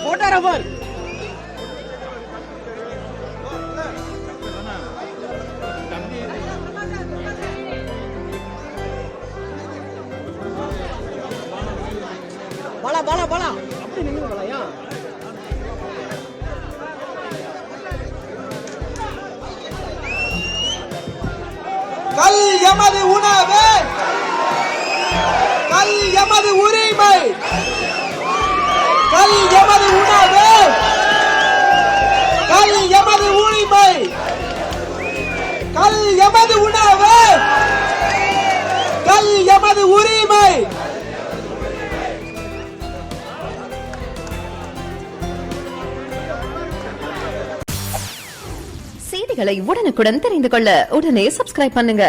போட்டாரவர் பாலா பாலா பாலா அப்படி நின்னு பாலாயா கல் எமது உணவு, கல் எமது உரிமை, கல் எமது உணவு, கல் எமது உரிமை, கல் எமது உணவு, கல் எமது உரிமை. செய்திகளை உடனுக்குடன் தெரிந்து கொள்ள உடனே சப்ஸ்கிரைப் பண்ணுங்க.